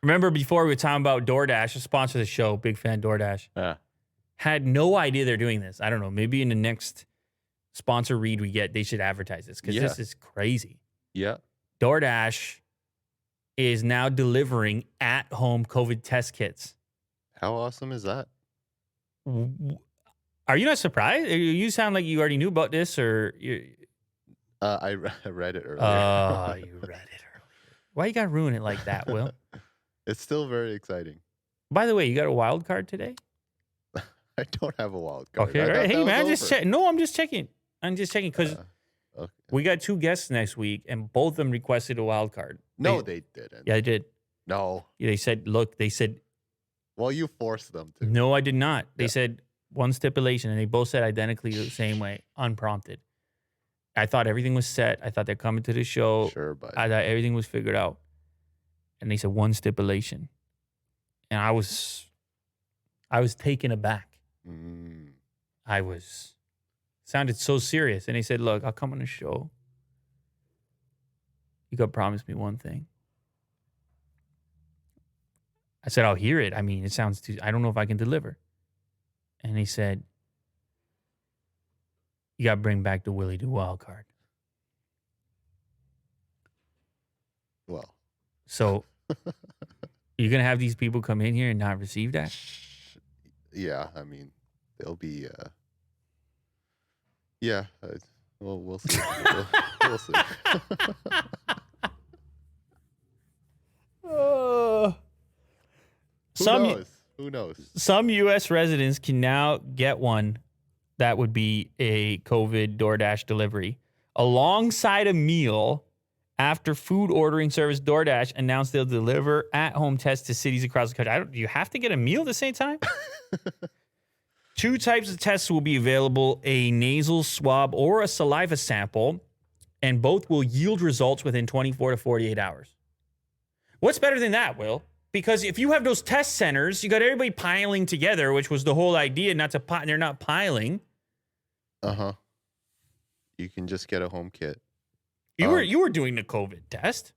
Remember before we were talking about DoorDash, a sponsor of the show, big fan DoorDash. Yeah. Had no idea they're doing this. I don't know. Maybe in the next sponsor read we get, they should advertise this because this is crazy. Yeah. DoorDash is now delivering at-home COVID test kits. How awesome is that? Are you not surprised? You sound like you already knew about this, or I read it earlier. Oh, you read it earlier. Why you gotta ruin it like that, Will? It's still very exciting. By the way, you got a wild card today? I don't have a wild card. Okay, all right. Hey man, just check. No, I'm just checking. I'm just checking because we got 2 guests next week, and both of them requested a wild card. No, they didn't. Yeah, I did. No. Yeah, they said, look, they said. Well, you forced them to. No, I did not. They said one stipulation, and they both said identically the same way, unprompted. I thought everything was set. I thought they're coming to the show. Sure, but I thought everything was figured out. And they said one stipulation. And I was taken aback. Sounded so serious. And they said, look, I'll come on the show. You got to promise me one thing. I said, I'll hear it. I mean, it sounds too, I don't know if I can deliver. And he said, you got to bring back the Willie Do wild card. Well. So you're going to have these people come in here and not receive that? Yeah, I mean, they'll be, we'll see. We'll see. Who knows? Some U.S. residents can now get one that would be a COVID DoorDash delivery alongside a meal after food ordering service DoorDash announced they'll deliver at-home tests to cities across the country. Do you have to get a meal at the same time? 2 types of tests will be available, a nasal swab or a saliva sample, and both will yield results within 24 to 48 hours. What's better than that, Will? Because if you have those test centers, you got everybody piling together, which was the whole idea, they're not piling. Uh-huh. You can just get a home kit. You were doing the COVID test.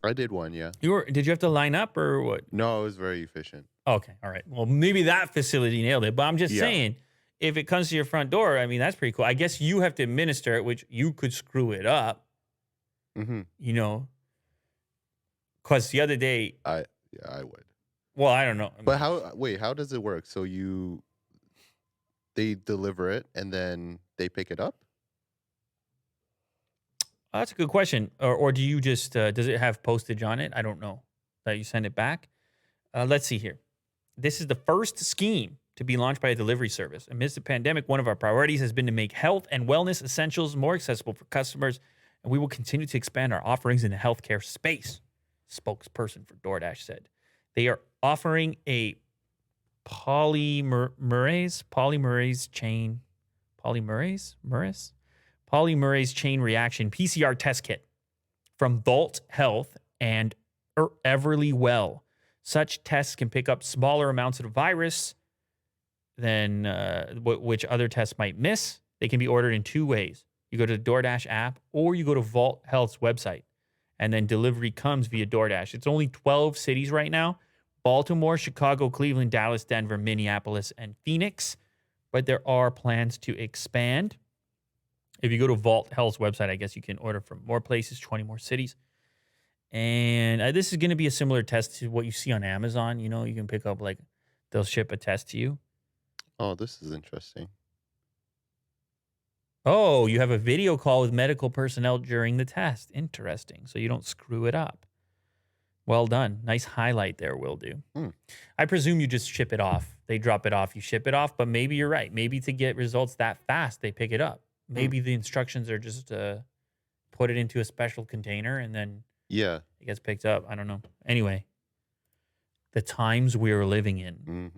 I did one, yeah. Did you have to line up or what? No, it was very efficient. Okay, all right. Well, maybe that facility nailed it, but I'm just saying, if it comes to your front door, I mean, that's pretty cool. I guess you have to administer it, which you could screw it up. Mm-hmm. You know, because the other day, I would. Well, I don't know. But how does it work? So they deliver it and then they pick it up? That's a good question. Or do you just, does it have postage on it? I don't know. That you send it back? Let's see here. This is the first scheme to be launched by a delivery service. Amidst the pandemic, one of our priorities has been to make health and wellness essentials more accessible for customers, and we will continue to expand our offerings in the healthcare space, spokesperson for DoorDash said. They are offering a polymerase chain reaction PCR test kit from Vault Health and Everly Well. Such tests can pick up smaller amounts of the virus than which other tests might miss. They can be ordered in 2 ways. You go to the DoorDash app or you go to Vault Health's website, and then delivery comes via DoorDash. It's only 12 cities right now: Baltimore, Chicago, Cleveland, Dallas, Denver, Minneapolis, and Phoenix. But there are plans to expand. If you go to Vault Health's website, I guess you can order from more places, 20 more cities. And this is going to be a similar test to what you see on Amazon. You know, you can pick up, like, they'll ship a test to you. Oh, this is interesting. Oh, you have a video call with medical personnel during the test. Interesting. So you don't screw it up. Well done. Nice highlight there, Will Do. I presume you just ship it off. They drop it off. You ship it off. But maybe you're right. Maybe to get results that fast, they pick it up. Maybe the instructions are just put it into a special container and then it gets picked up. I don't know. Anyway, the times we are living in.